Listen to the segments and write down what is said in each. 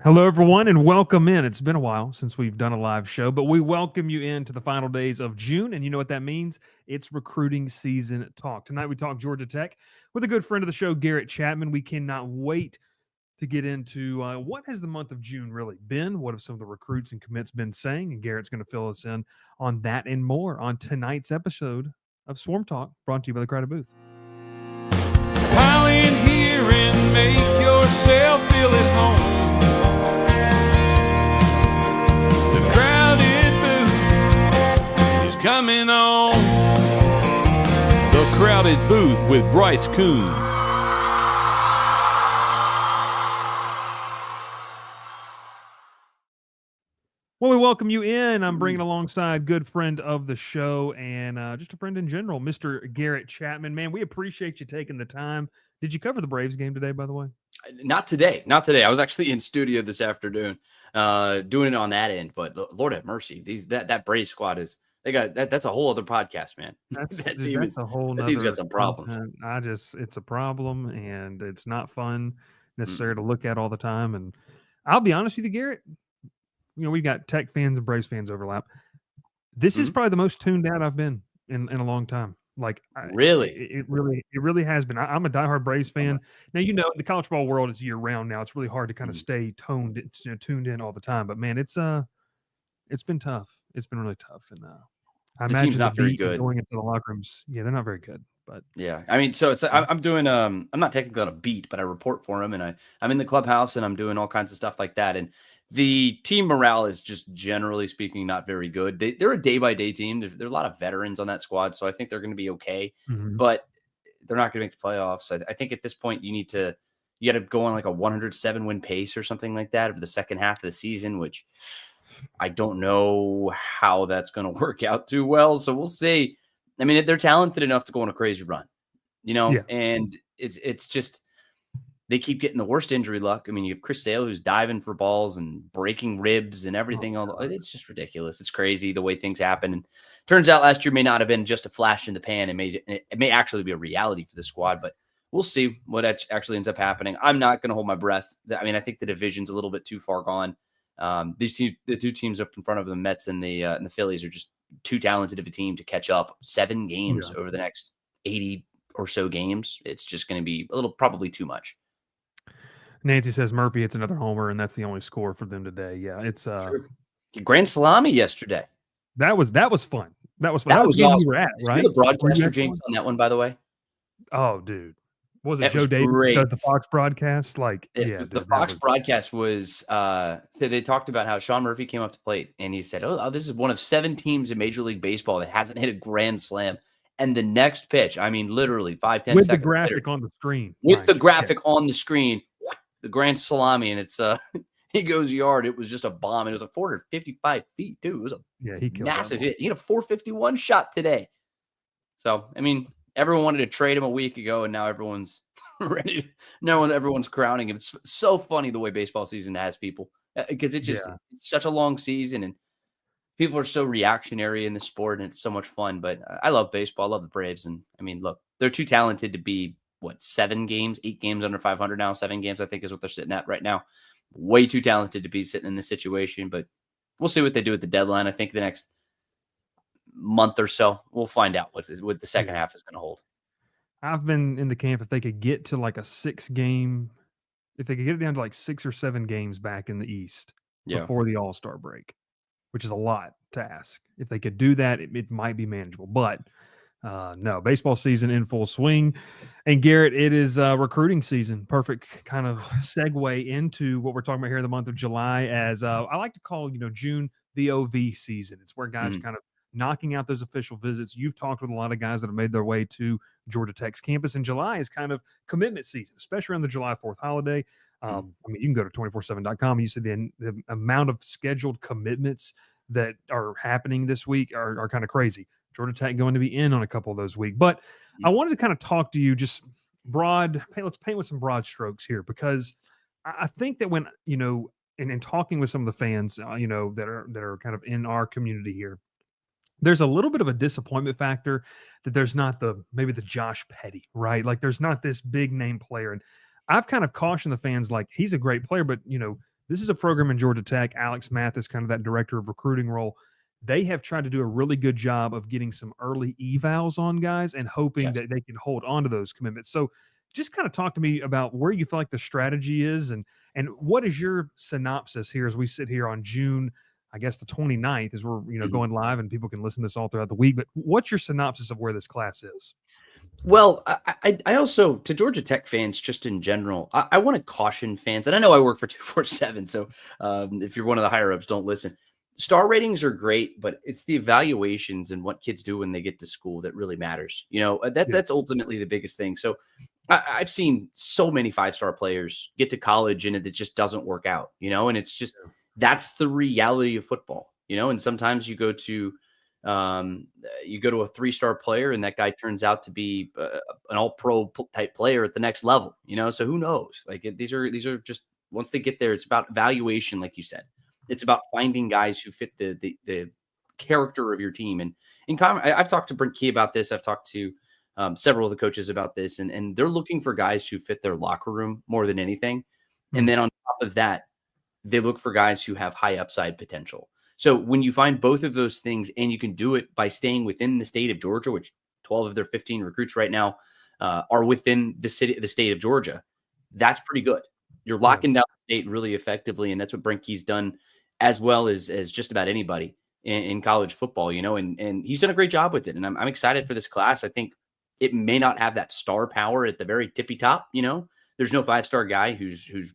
Hello, everyone, and welcome in. It's been a while since we've done a live show, but we welcome you into the final days of June, and you know what that means? It's recruiting season talk. Tonight, we talk Georgia Tech with a good friend of the show, Garrett Chapman. We cannot wait to get into what has the month of June really been? What have some of the recruits and commits been saying? And Garrett's going to fill us in on that and more on tonight's episode of Swarm Talk, brought to you by the Crowded Booth. Pile in here and make yourself feel at home. The Crowded Booth is coming on. The Crowded Booth with Bryce Koon. Well, we welcome you in. I'm bringing alongside good friend of the show and just a friend in general, Mr. Garrett Chapman. Man, we appreciate you taking the time. Did you cover the Braves game today, by the way? Not today. I was actually in studio this afternoon doing it on that end, but Lord have mercy. That Braves squad that's a whole other podcast, man. That's that team's got some problems. It's a problem, and it's not fun necessarily to look at all the time. And I'll be honest with you, Garrett, you know, we've got Tech fans and Braves fans overlap. This is probably the most tuned out I've been in a long time. Like, really, it really has been. I'm a diehard Braves fan. Now, you know, the college ball world is year round now. It's really hard to kind of stay tuned in all the time. But man, it's been tough. It's been really tough, and I imagine team's not very good going into the locker rooms. Yeah, they're not very good. But yeah, I mean, so I'm doing I'm not technically on a beat, but I report for them, and I'm in the clubhouse and I'm doing all kinds of stuff like that. And the team morale is just generally speaking not very good. They're a day-by-day team. There are a lot of veterans on that squad, so I think they're going to be okay. But they're not going to make the playoffs. I think at this point you got to go on like a 107 win pace or something like that over the second half of the season, which I don't know how that's going to work out too well. So we'll see. I mean, they're talented enough to go on a crazy run, you know, and it's just they keep getting the worst injury luck. I mean, you have Chris Sale who's diving for balls and breaking ribs and everything. It's just ridiculous. It's crazy the way things happen. And turns out last year may not have been just a flash in the pan. It may actually be a reality for the squad, but we'll see what actually ends up happening. I'm not going to hold my breath. I mean, I think the division's a little bit too far gone. The two teams up in front of the Mets and the Phillies are just too talented of a team to catch up. 7 games over the next 80 or so games. It's just going to be probably too much. Nancy says Murphy hits another homer, and that's the only score for them today. Yeah, it's Grand Salami yesterday. That was fun. That was fun. That was awesome. You were at, right? The broadcaster James on that one, by the way. Oh, dude. Was it Joe Davis who does the Fox broadcast? The Fox broadcast was so they talked about how Sean Murphy came up to plate and he said, "Oh, this is one of 7 teams in Major League Baseball that hasn't hit a grand slam." And the next pitch, I mean, literally 5-10 seconds with the graphic on the screen. On the screen, the grand salami, and it's he goes yard. It was just a bomb. It was a 455 feet, dude. It was a massive hit. He had a 451 shot today. So, I mean, everyone wanted to trade him a week ago, and now everyone's ready. Everyone's crowning him. It's so funny the way baseball season has people, because it's such a long season, and people are so reactionary in the sport, and it's so much fun. But I love baseball. I love the Braves, and I mean, look, they're too talented to be 8 games under 500 now. 7 games, I think, is what they're sitting at right now. Way too talented to be sitting in this situation, but we'll see what they do at the deadline. I think the next month or so, we'll find out what the second half is going to hold. I've been in the camp if they could get to like a 6-game, if they could get it down to like 6 or 7 games back in the East Yeah. before the All-Star break, which is a lot to ask. If they could do that, it might be manageable. But no, baseball season in full swing. And Garrett, it is recruiting season. Perfect kind of segue into what we're talking about here in the month of July, as I like to call, June the OV season. It's where guys are Mhm. kind of knocking out those official visits. You've talked with a lot of guys that have made their way to Georgia Tech's campus, and July is kind of commitment season, especially around the July 4th holiday. Mhm. I mean, you can go to 247.com and you see the amount of scheduled commitments that are happening this week are kind of crazy. Georgia Tech going to be in on a couple of those weeks. But I wanted to kind of talk to you just let's paint with some broad strokes here, because I think that when, and in talking with some of the fans, that are kind of in our community here, there's a little bit of a disappointment factor that there's not maybe the Josh Petty, right? Like there's not this big name player. And I've kind of cautioned the fans, like, he's a great player, but this is a program in Georgia Tech. Alex Mathis, kind of that director of recruiting role. They have tried to do a really good job of getting some early evals on guys and hoping Yes. that they can hold on to those commitments. So just kind of talk to me about where you feel like the strategy is, and what is your synopsis here as we sit here on June, I guess, the 29th, as we're Mhm. going live, and people can listen to this all throughout the week. But what's your synopsis of where this class is? Well, I also, to Georgia Tech fans, just in general, I want to caution fans, and I know I work for 247, so if you're one of the higher ups, don't listen. Star ratings are great, but it's the evaluations and what kids do when they get to school that really matters. Yeah, That's ultimately the biggest thing. So I've seen so many 5-star players get to college and it just doesn't work out. And it's just, that's the reality of football. And sometimes you go to a 3-star player and that guy turns out to be an all-pro type player at the next level. So who knows? Like these are just, once they get there, it's about valuation, like you said. It's about finding guys who fit the character of your team. And I've talked to Brent Key about this. I've talked to several of the coaches about this, and they're looking for guys who fit their locker room more than anything. And Mhm. then on top of that, they look for guys who have high upside potential. So when you find both of those things, and you can do it by staying within the state of Georgia, which 12 of their 15 recruits right now are within the state of Georgia, that's pretty good. You're Yeah. locking down the state really effectively, and that's what Brinke's done as well as just about anybody in college football. And he's done a great job with it. And I'm excited for this class. I think it may not have that star power at the very tippy top. There's no 5-star guy who's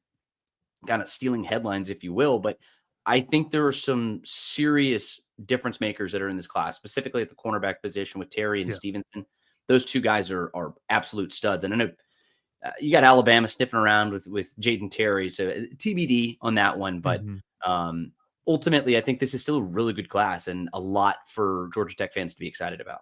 kind of stealing headlines, if you will. But I think there are some serious difference makers that are in this class, specifically at the cornerback position with Terry and Yeah. Stevenson. Those two guys are absolute studs. And I know you got Alabama sniffing around with Jaden Terry, so TBD on that one. But Mhm. um, ultimately, I think this is still a really good class and a lot for Georgia Tech fans to be excited about.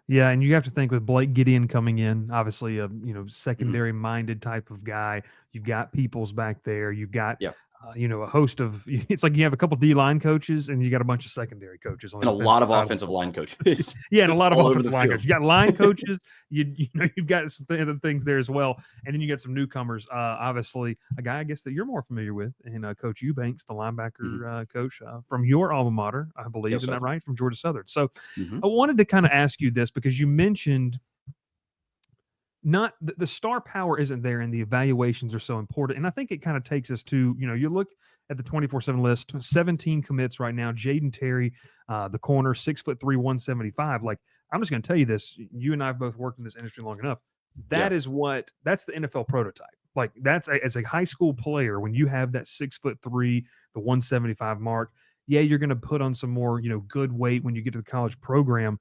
Yeah, and you have to think with Blake Gideon coming in, obviously a Mhm. secondary minded type of guy. You've got Peoples back there. You've got Yeah. a host of. It's like you have a couple D line coaches, and you got a bunch of secondary coaches on the And a lot defensive of side of the offensive ball. line coaches Yeah, and a just lot of all over the offensive line field. coaches. You got line coaches. You've got some other things there as well, and then you got some newcomers. Obviously, a guy I guess that you're more familiar with, and Coach Eubanks, the Mhm. linebacker coach from your alma mater, I believe. Yes, Isn't sir. that right? From Georgia Southern. So Mhm. I wanted to kind of ask you this, because you mentioned not the star power isn't there, and the evaluations are so important. And I think it kind of takes us to, you look at the 24/7 list, 17 commits right now. Jaden Terry, the corner, 6'3", 175. Like, I'm just going to tell you this. You and I have both worked in this industry long enough. Yeah. That's the NFL prototype. Like, as a high school player, when you have that 6'3", the 175 mark, yeah, you're going to put on some more, good weight when you get to the college program.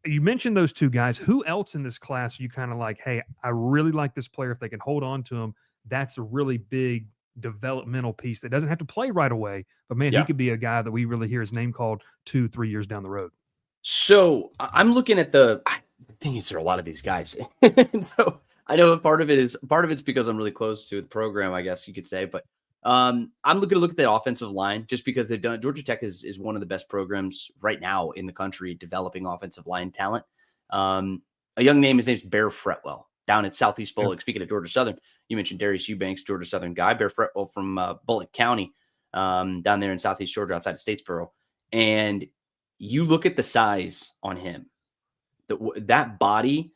You mentioned those two guys. Who else in this class are you kind of like, hey, I really like this player. If they can hold on to him, that's a really big developmental piece that doesn't have to play right away. But man, he Yeah. could be a guy that we really hear his name called 2-3 years down the road. So I'm looking at the thing is there are a lot of these guys. And so I know part of it's because I'm really close to the program, I guess you could say. But I'm looking to look at the offensive line just because they've done Georgia Tech is one of the best programs right now in the country developing offensive line talent. A young name, his name's Bear Fretwell down at Southeast Yeah. Bullock. Speaking of Georgia Southern, you mentioned Darius Eubanks, Georgia Southern guy. Bear Fretwell from Bullock County, down there in Southeast Georgia outside of Statesboro. And you look at the size on him, that body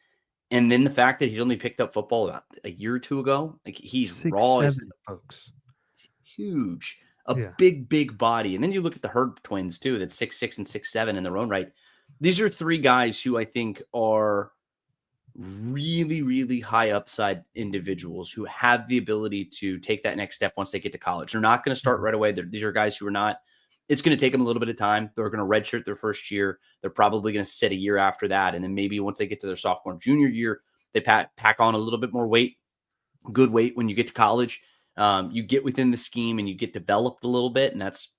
And then the fact that he's only picked up football about a year or two ago, like he's raw as 6'7", folks. huge, a Yeah. big body. And then you look at the Hurd twins too, that's 6'6" and 6'7" in their own right. These are three guys who I think are really high upside individuals who have the ability to take that next step once they get to college. They're not going to start right away. These are guys who are not, it's going to take them a little bit of time. They're going to redshirt their first year. They're probably going to sit a year after that. And then maybe once they get to their sophomore, junior year, they pack on a little bit more weight, good weight when you get to college. You get within the scheme and you get developed a little bit. And that's,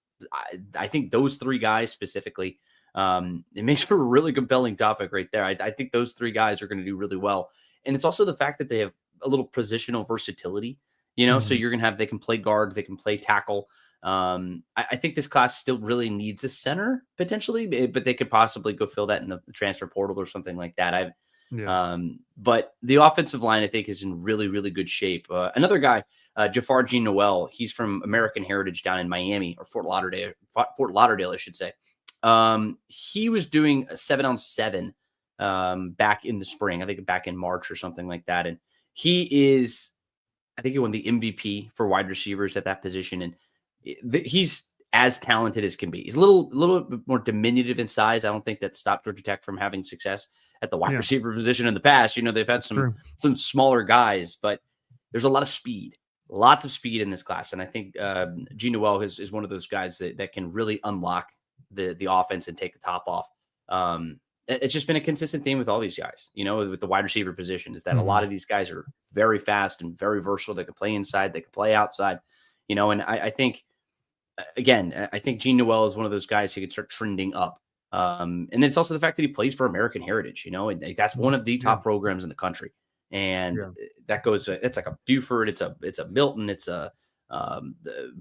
I think those three guys specifically, it makes for a really compelling topic right there. I think those three guys are going to do really well. And it's also the fact that they have a little positional versatility, so you're going to have, they can play guard, they can play tackle. I think this class still really needs a center potentially, but they could possibly go fill that in the transfer portal or something like that. But the offensive line, I think, is in really good shape. Another guy, Jafar Jean Noel, he's from American Heritage down in Miami, or Fort Lauderdale, I should say. He was doing a 7-on-7 back in the spring, I think back in March or something like that. And I think he won the MVP for wide receivers at that position. And he's as talented as can be. He's a little bit more diminutive in size. I don't think that stopped Georgia Tech from having success at the wide receiver position in the past. They've had some smaller guys, but there's a lot of speed. Lots of speed in this class. And I think Gene Noel is one of those guys that can really unlock the offense and take the top off. It's just been a consistent theme with all these guys, with the wide receiver position, is that a lot of these guys are very fast and very versatile. They can play inside, they can play outside, and I think, again, I think Gene Noel is one of those guys who can start trending up. And then it's also the fact that he plays for American Heritage, and that's one of the top programs in the country. And that goes, it's like a Buford, it's a Milton, it's a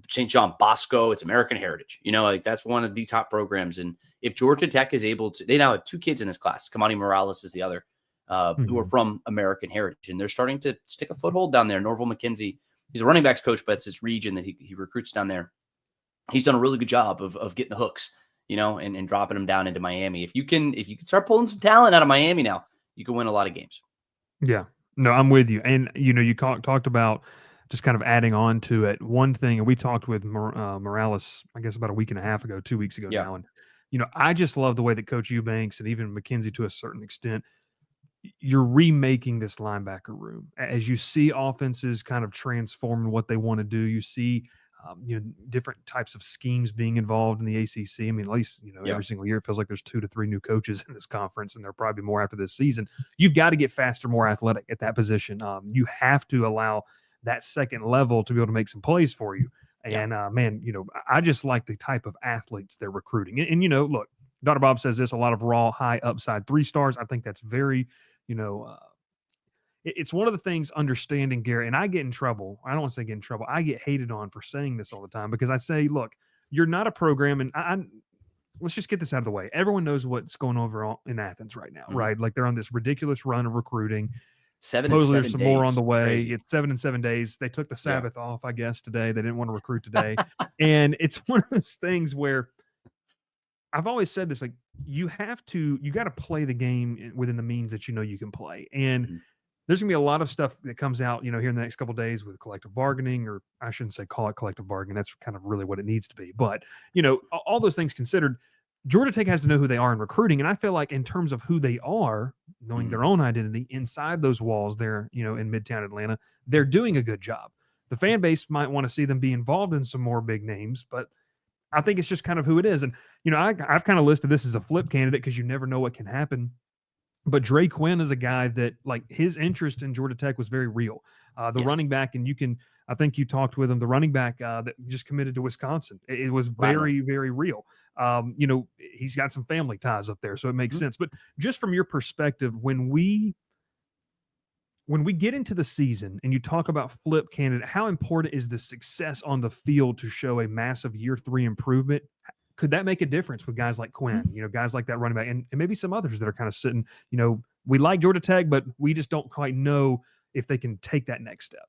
St. John Bosco, it's American Heritage, that's one of the top programs. And if Georgia Tech is able to, they now have two kids in this class. Kamani Morales is the other, who are from American Heritage, and they're starting to stick a foothold down there. Norval McKenzie, he's a running backs coach, but it's his region that he recruits down there. He's done a really good job of getting the hooks, and dropping them down into Miami. If you can start pulling some talent out of Miami now, you can win a lot of games. Yeah, no, I'm with you. And, you talked about just kind of adding on to it. One thing, and we talked with Morales, I guess about a week and a half ago, 2 weeks ago now. And, I just love the way that Coach Eubanks and even McKenzie to a certain extent, you're remaking this linebacker room. As you see offenses kind of transform what they want to do, you see different types of schemes being involved in the ACC. I mean, at least, every single year it feels like there's 2 to 3 new coaches in this conference, and there'll probably be more after this season. You've got to get faster, more athletic at that position. You have to allow that second level to be able to make some plays for you. And man, I just like the type of athletes they're recruiting. And look, Dr. Bob says this, a lot of raw, high upside 3 stars. I think that's very, it's one of the things understanding, Gary, and I get in trouble. I don't want to say get in trouble. I get hated on for saying this all the time, because I say, look, you're not a program, and let's just get this out of the way. Everyone knows what's going over in Athens right now, right? Like, they're on this ridiculous run of recruiting. 7 and 7 there's some days. more on the way. Crazy. It's 7 and 7 days. They took the Sabbath off, I guess, today. They didn't want to recruit today. And it's one of those things where I've always said this, like, you got to play the game within the means that you can play. And there's going to be a lot of stuff that comes out, here in the next couple of days with collective bargaining, or I shouldn't say call it collective bargaining. That's kind of really what it needs to be. But, all those things considered, Georgia Tech has to know who they are in recruiting. And I feel like in terms of who they are, knowing their own identity inside those walls there, in Midtown Atlanta, they're doing a good job. The fan base might want to see them be involved in some more big names, but I think it's just kind of who it is. And, I've kind of listed this as a flip candidate because you never know what can happen. But Dre Quinn is a guy that, like, his interest in Georgia Tech was very real. The running back, and I think you talked with him, the running back that just committed to Wisconsin. It was very, very real. He's got some family ties up there, so it makes sense. But just from your perspective, when we get into the season and you talk about flip candidate, how important is the success on the field to show a massive year 3 improvement? Could that make a difference with guys like Quinn, guys like that running back, and maybe some others that are kind of sitting, we like Georgia Tech, but we just don't quite know if they can take that next step?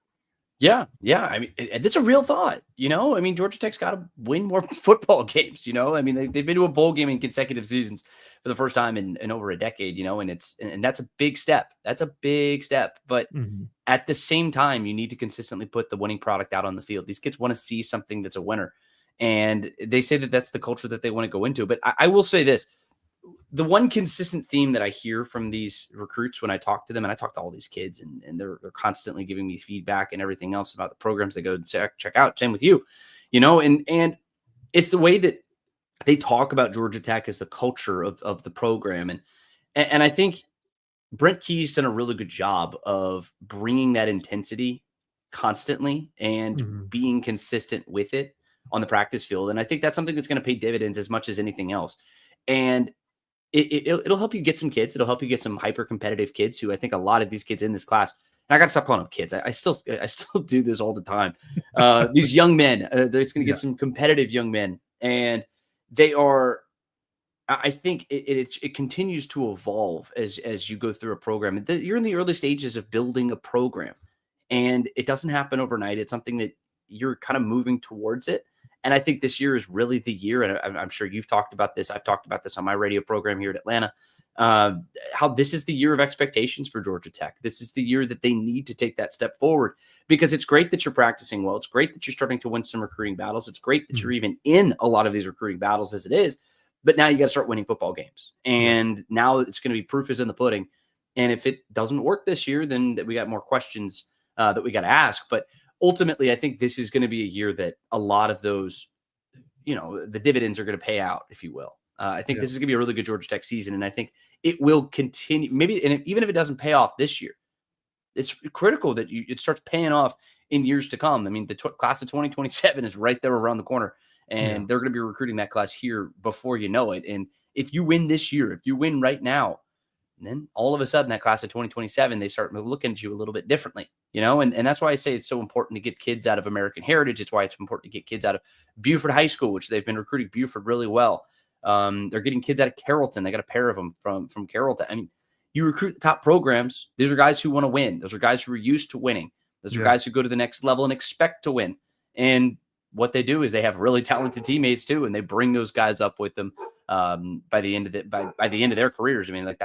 Yeah. I mean, it's a real thought, I mean, Georgia Tech's got to win more football games, I mean, they've been to a bowl game in consecutive seasons for the first time in over a decade, and that's a big step. That's a big step. But at the same time, you need to consistently put the winning product out on the field. These kids want to see something that's a winner. And they say that that's the culture that they want to go into. But I will say this. The one consistent theme that I hear from these recruits when I talk to them, and I talk to all these kids, and they're constantly giving me feedback and everything else about the programs they go and check out. Same with you, and it's the way that they talk about Georgia Tech as the culture of the program. And I think Brent Key's done a really good job of bringing that intensity constantly and being consistent with it on the practice field. And I think that's something that's going to pay dividends as much as anything else. And it'll help you get some kids. It'll help you get some hyper competitive kids who I think a lot of these kids in this class, and I got to stop calling them kids. I still do this all the time. These young men, it's going to get some competitive young men, and they are, I think it continues to evolve as you go through a program. You're in the early stages of building a program, and it doesn't happen overnight. It's something that you're kind of moving towards it. And I think this year is really the year, and I'm sure you've talked about this. I've talked about this on my radio program here at Atlanta, how this is the year of expectations for Georgia Tech. This is the year that they need to take that step forward, because it's great that you're practicing well. It's great that you're starting to win some recruiting battles. It's great that you're even in a lot of these recruiting battles as it is, but now you got to start winning football games. And now it's going to be proof is in the pudding. And if it doesn't work this year, then we got more questions that we got to ask. But ultimately, I think this is going to be a year that a lot of those, the dividends are going to pay out, if you will. I think this is going to be a really good Georgia Tech season, and I think it will continue. Maybe, and even if it doesn't pay off this year, it's critical that it starts paying off in years to come. I mean, the class of 2027 is right there around the corner, and they're going to be recruiting that class here before you know it. And if you win this year, if you win right now, then all of a sudden that class of 2027, they start looking at you a little bit differently, and that's why I say it's so important to get kids out of American Heritage. It's why it's important to get kids out of Buford High School, which they've been recruiting Buford really well. They're getting kids out of Carrollton. They got a pair of them from Carrollton. I mean, you recruit the top programs. These are guys who want to win. Those are guys who are used to winning. Those are guys who go to the next level and expect to win. And what they do is they have really talented teammates too, and they bring those guys up with them by the end of their careers. I mean, like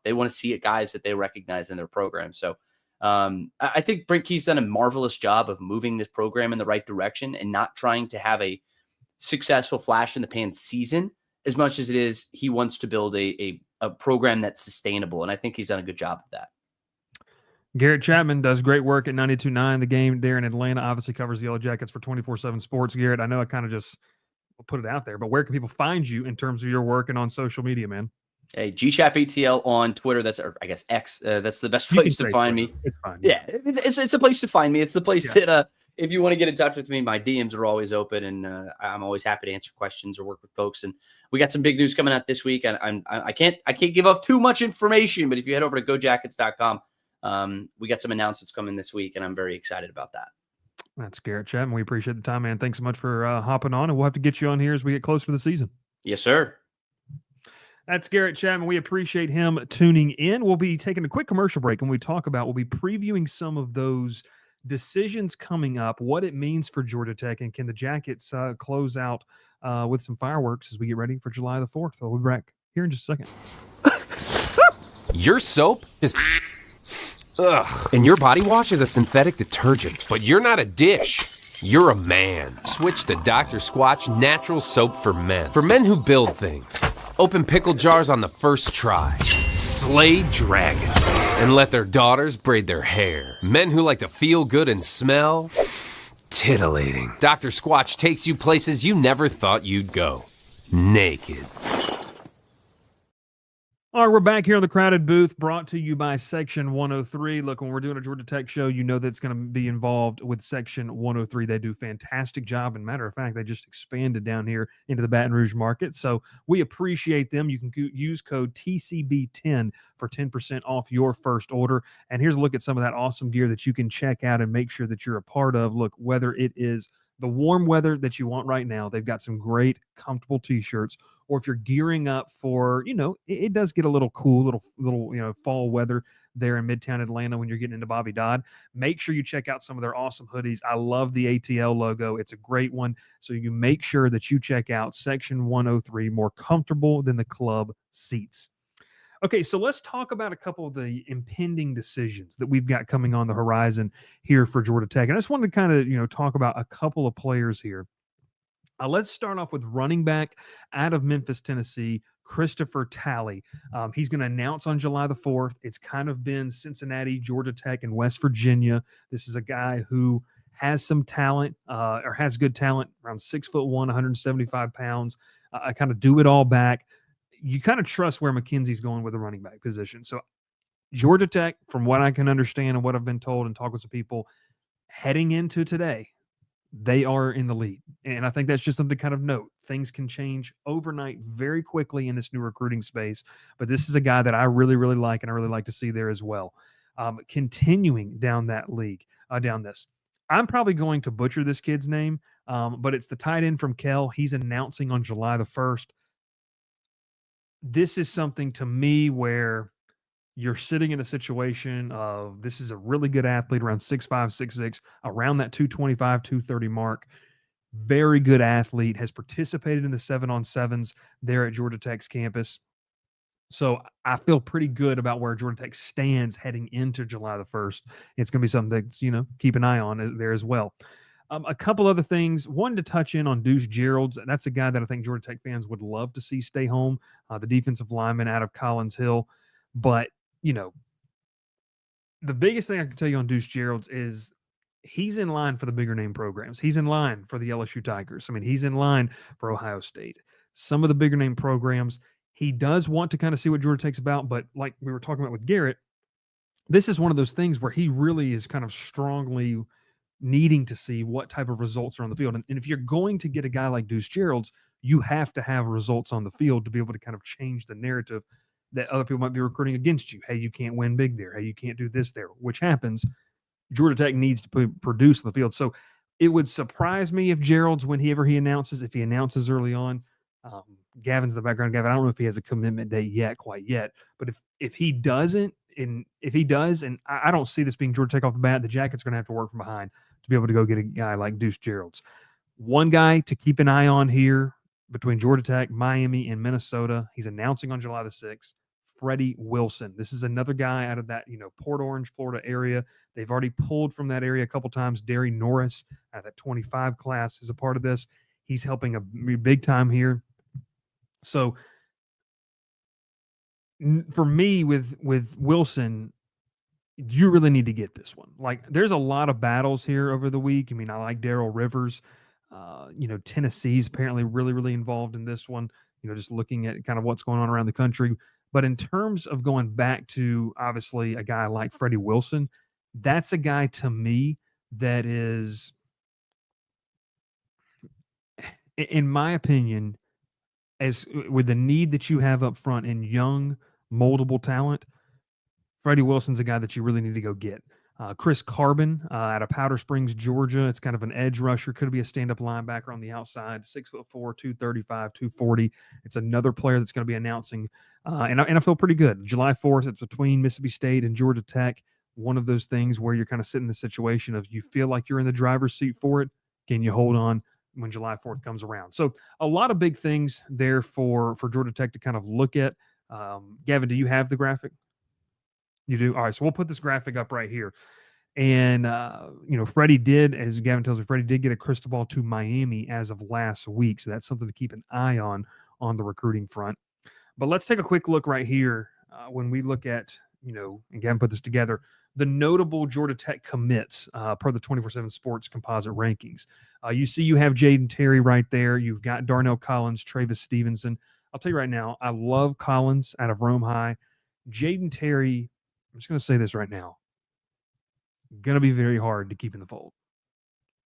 they want to see it, guys that they recognize in their program. So I think Brent Key's done a marvelous job of moving this program in the right direction and not trying to have a successful flash in the pan season as much as it is he wants to build a program that's sustainable. And I think he's done a good job of that. Garrett Chapman does great work at 92.9. The Game there in Atlanta obviously covers the Yellow Jackets for 24/7 Sports. Garrett, I know I kind of just put it out there, but where can people find you in terms of your work and on social media, man? Hey, GChapATL on Twitter. That's, or I guess, X. That's the best place to find me. It's fine. Yeah, it's a place to find me. It's the place that if you want to get in touch with me, my DMs are always open, and I'm always happy to answer questions or work with folks. And we got some big news coming out this week. And I can't give off too much information, but if you head over to gojackets.com, we got some announcements coming this week, and I'm very excited about that. That's Garrett Chapman. We appreciate the time, man. Thanks so much for hopping on, and we'll have to get you on here as we get closer to the season. Yes, sir. That's Garrett Chapman. We appreciate him tuning in. We'll be taking a quick commercial break, and we'll be previewing some of those decisions coming up, what it means for Georgia Tech, and can the Jackets close out with some fireworks as we get ready for July the 4th. We'll be back here in just a second. Your soap is ugh, and your body wash is a synthetic detergent. But you're not a dish. You're a man. Switch to Dr. Squatch Natural Soap for Men. For men who build things. Open pickle jars on the first try. Slay dragons. And let their daughters braid their hair. Men who like to feel good and smell titillating. Dr. Squatch takes you places you never thought you'd go. Naked. All right, we're back here on the Crowded Booth, brought to you by Section 103. Look, when we're doing a Georgia Tech show, you know that's going to be involved with Section 103. They do a fantastic job. And matter of fact, they just expanded down here into the Baton Rouge market. So we appreciate them. You can use code TCB10 for 10% off your first order. And here's a look at some of that awesome gear that you can check out and make sure that you're a part of. Look, whether it is the warm weather that you want right now, they've got some great, comfortable T-shirts. Or if you're gearing up for, it does get a little cool, little fall weather. there in Midtown Atlanta when you're getting into Bobby Dodd. Make sure you check out some of their awesome hoodies. I love the ATL logo. It's a great one. So you make sure that you check out Section 103, more comfortable than the club seats. Okay, so let's talk about a couple of the impending decisions that we've got coming on the horizon here for Georgia Tech. And I just wanted to kind of, talk about a couple of players here. Let's start off with running back out of Memphis, Tennessee, Christopher Talley. He's going to announce on July the 4th. It's kind of been Cincinnati, Georgia Tech, and West Virginia. This is a guy who has some talent or has good talent, around 6'1", 175 pounds. I kind of do it all back. You kind of trust where McKenzie's going with the running back position. So Georgia Tech, from what I can understand and what I've been told and talk with some people, heading into today, they are in the lead. And I think that's just something to kind of note. Things can change overnight very quickly in this new recruiting space. But this is a guy that I really, really like and I really like to see there as well. Continuing down that league, down this. I'm probably going to butcher this kid's name, but it's the tight end from Kell. He's announcing on July the 1st. This is something to me where you're sitting in a situation of this is a really good athlete around 6'5", 6'6", around that 225, 230 mark. Very good athlete, has participated in the 7-on-7s there at Georgia Tech's campus. So I feel pretty good about where Georgia Tech stands heading into July the 1st. It's going to be something that's, keep an eye on there as well. A couple other things. One to touch in on Deuce Geralds. That's a guy that I think Georgia Tech fans would love to see stay home, the defensive lineman out of Collins Hill. But, the biggest thing I can tell you on Deuce Geralds is he's in line for the bigger name programs. He's in line for the LSU Tigers. I mean, he's in line for Ohio State. Some of the bigger name programs. He does want to kind of see what Georgia Tech's about, but like we were talking about with Garrett, this is one of those things where he really is kind of strongly needing to see what type of results are on the field. And if you're going to get a guy like Deuce Geralds, you have to have results on the field to be able to kind of change the narrative that other people might be recruiting against you. Hey, you can't win big there. Hey, you can't do this there, which happens. Georgia Tech needs to produce on the field. So it would surprise me if Gerald's, whenever he announces, if he announces early on, Gavin's in the background. Gavin, I don't know if he has a commitment date quite yet, but if he doesn't, and if he does, and I don't see this being Georgia Tech off the bat, the Jackets are going to have to work from behind to be able to go get a guy like Deuce Geralds. One guy to keep an eye on here between Georgia Tech, Miami, and Minnesota. He's announcing on July the 6th, Freddie Wilson. This is another guy out of that, Port Orange, Florida area. They've already pulled from that area a couple times. Derry Norris out of that 25 class is a part of this. He's helping a big time here. So for me with Wilson, you really need to get this one. Like, there's a lot of battles here over the week. I mean, I like Darrell Rivers. Tennessee's apparently really, really involved in this one, just looking at kind of what's going on around the country. But in terms of going back to, obviously, a guy like Freddie Wilson, that's a guy to me that is, in my opinion, as with the need that you have up front in young, moldable talent, Freddie Wilson's a guy that you really need to go get. Chris Carbon out of Powder Springs, Georgia. It's kind of an edge rusher. Could be a stand-up linebacker on the outside. 6'4", 235, 240. It's another player that's going to be announcing. And I feel pretty good. July 4th, it's between Mississippi State and Georgia Tech. One of those things where you're kind of sitting in the situation of you feel like you're in the driver's seat for it. Can you hold on when July 4th comes around? So a lot of big things there for Georgia Tech to kind of look at. Gavin, do you have the graphic? You do? All right, so we'll put this graphic up right here. And, Freddie did, as Gavin tells me, Freddie did get a crystal ball to Miami as of last week. So that's something to keep an eye on the recruiting front. But let's take a quick look right here when we look at, and Gavin put this together, the notable Georgia Tech commits per the 24/7 Sports composite rankings. You see you have Jaden Terry right there. You've got Darnell Collins, Travis Stevenson. I'll tell you right now, I love Collins out of Rome High. Jaden Terry, I'm just going to say this right now, going to be very hard to keep in the fold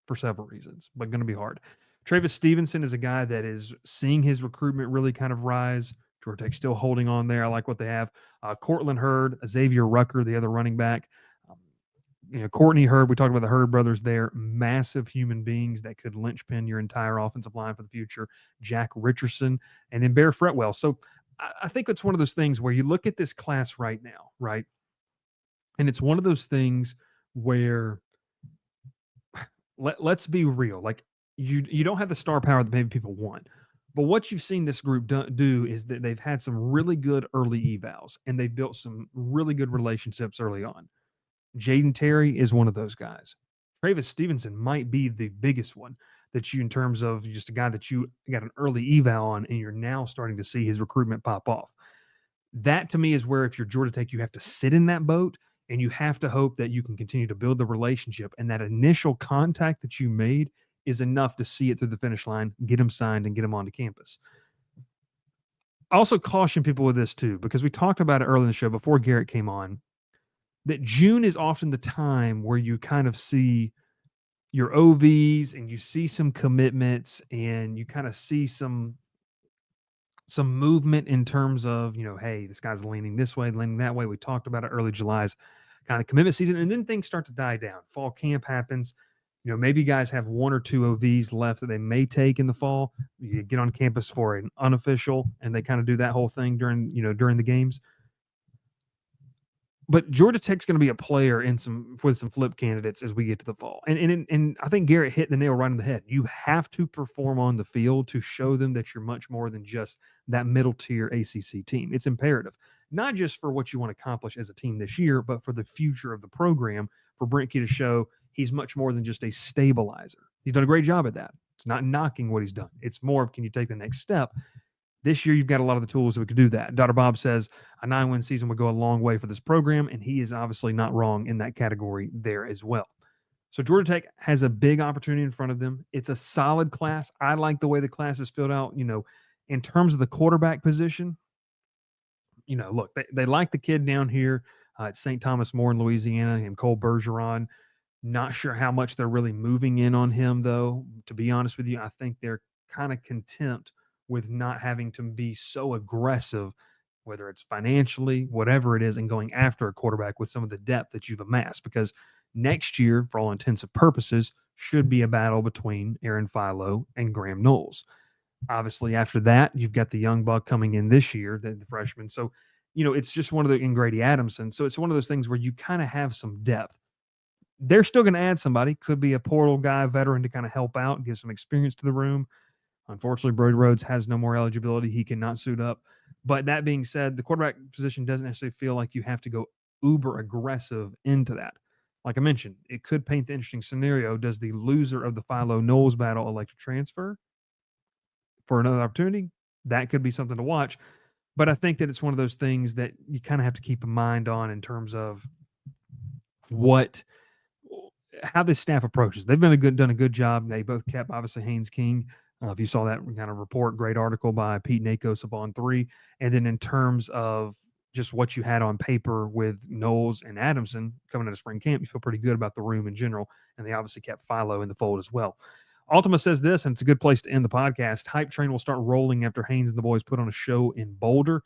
for several reasons, but going to be hard. Travis Stevenson is a guy that is seeing his recruitment really kind of rise. Georgia Tech still holding on there. I like what they have. Cortland Hurd, Xavier Rucker, the other running back. Courtney Hurd, we talked about the Hurd brothers there, massive human beings that could linchpin your entire offensive line for the future. Jack Richardson, and then Bear Fretwell. So I think it's one of those things where you look at this class right now, right? And it's one of those things where let's be real. Like you don't have the star power that maybe people want. But what you've seen this group do is that they've had some really good early evals and they've built some really good relationships early on. Jaden Terry is one of those guys. Travis Stevenson might be the biggest one that you, in terms of just a guy that you got an early eval on and you're now starting to see his recruitment pop off. That to me is where, if you're Georgia Tech, you have to sit in that boat and you have to hope that you can continue to build the relationship. And that initial contact that you made is enough to see it through the finish line, get him signed, and get him onto campus. I also caution people with this too, because we talked about it early in the show before Garrett came on, that June is often the time where you kind of see your OVs and you see some commitments and you kind of see some movement in terms of, hey, this guy's leaning this way, leaning that way. We talked about it early July's kind of commitment season, and then things start to die down. Fall camp happens. Maybe guys have one or two OVs left that they may take in the fall. You get on campus for an unofficial, and they kind of do that whole thing during the games. But Georgia Tech's going to be a player with some flip candidates as we get to the fall. And I think Garrett hit the nail right on the head. You have to perform on the field to show them that you're much more than just that middle tier ACC team. It's imperative, not just for what you want to accomplish as a team this year, but for the future of the program, for Brent Key to show he's much more than just a stabilizer. He's done a great job at that. It's not knocking what he's done. It's more of, can you take the next step? This year, you've got a lot of the tools that we could do that. Dr. Bob says a 9-win season would go a long way for this program, and he is obviously not wrong in that category there as well. So Georgia Tech has a big opportunity in front of them. It's a solid class. I like the way the class is filled out. In terms of the quarterback position, look, they like the kid down here at St. Thomas More in Louisiana, and Cole Bergeron. Not sure how much they're really moving in on him, though. To be honest with you, I think they're kind of content with not having to be so aggressive, whether it's financially, whatever it is, and going after a quarterback with some of the depth that you've amassed. Because next year, for all intents and purposes, should be a battle between Aaron Philo and Graham Knowles. Obviously, after that, you've got the young buck coming in this year, the freshman. So, it's just one of the, and Grady Adamson. So it's one of those things where you kind of have some depth. They're still going to add somebody. Could be a portal guy, veteran, to kind of help out and give some experience to the room. Unfortunately, Brody Rhodes has no more eligibility. He cannot suit up. But that being said, the quarterback position doesn't necessarily feel like you have to go uber aggressive into that. Like I mentioned, it could paint the interesting scenario. Does the loser of the Philo-Knowles battle elect to transfer for another opportunity? That could be something to watch. But I think that it's one of those things that you kind of have to keep in mind on in terms of how this staff approaches. They've done a good job. They both kept, obviously, Haynes King. If you saw that kind of report, great article by Pete Nakos of On3. And then in terms of just what you had on paper with Knowles and Adamson coming out of spring camp, you feel pretty good about the room in general. And they obviously kept Philo in the fold as well. Ultima says this, and it's a good place to end the podcast. Hype train will start rolling after Haynes and the boys put on a show in Boulder.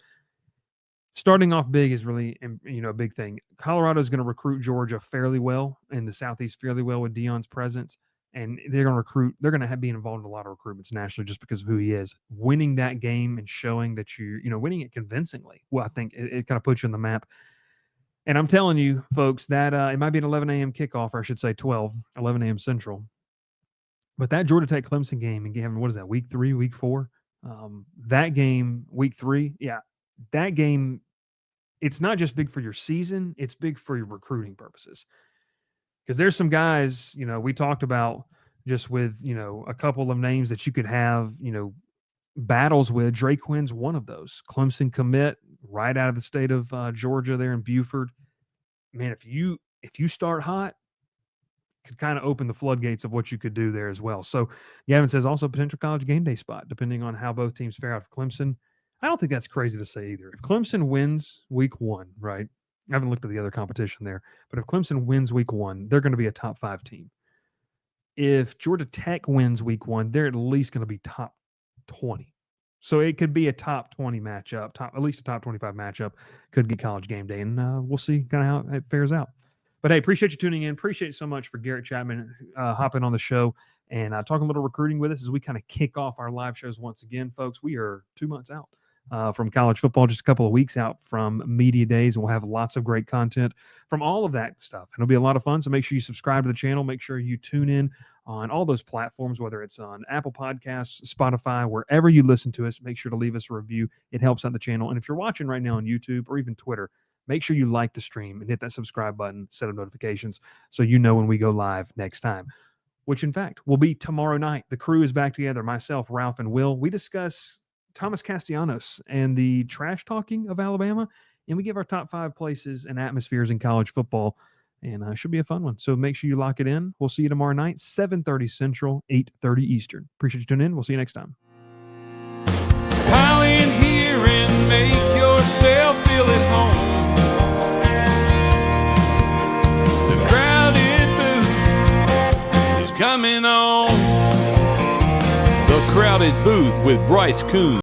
Starting off big is really, a big thing. Colorado is going to recruit Georgia fairly well in the Southeast, fairly well with Deion's presence. And they're going to recruit. They're going to be involved in a lot of recruitments nationally just because of who he is. Winning that game and showing that winning it convincingly, well, I think it kind of puts you on the map. And I'm telling you, folks, that it might be an 11 a.m. kickoff, or I should say 11 a.m. Central. But that Georgia Tech Clemson game, and what is that, week 3, week 4? That game, week 3, yeah, that game, it's not just big for your season, it's big for your recruiting purposes. Because there's some guys, we talked about just with, a couple of names that you could have, battles with. Drake Quinn's one of those. Clemson commit right out of the state of Georgia there in Buford. Man, if you start hot, could kind of open the floodgates of what you could do there as well. So Gavin says also potential college game day spot, depending on how both teams fare out for Clemson. I don't think that's crazy to say either. If Clemson wins week 1, right? I haven't looked at the other competition there, but if Clemson wins week 1, they're going to be a top 5 team. If Georgia Tech wins week 1, they're at least going to be top 20. So it could be a top 20 matchup, at least a top 25 matchup. Could get college game day, and we'll see kind of how it fares out. But hey, appreciate you tuning in. Appreciate it so much for Garrett Chapman hopping on the show and talking a little recruiting with us as we kind of kick off our live shows once again, folks. We are 2 months out from college football, just a couple of weeks out from media days, and we'll have lots of great content from all of that stuff. And it'll be a lot of fun. So make sure you subscribe to the channel. Make sure you tune in on all those platforms, whether it's on Apple Podcasts, Spotify, wherever you listen to us. Make sure to leave us a review. It helps out the channel. And if you're watching right now on YouTube or even Twitter, make sure you like the stream and hit that subscribe button, set up notifications so you know when we go live next time, which in fact will be tomorrow night. The crew is back together, myself, Ralph, and Will. We discuss Thomas Castellanos and the trash talking of Alabama, and we give our top 5 places and atmospheres in college football, and should be a fun one. So make sure you lock it in. We'll see you tomorrow night, 7:30 Central, 8:30 Eastern. Appreciate you tuning in. We'll see you next time. Pile in here and make yourself feel at home. The crowded booth is coming on. The Crowded Booth with Bryce Koon.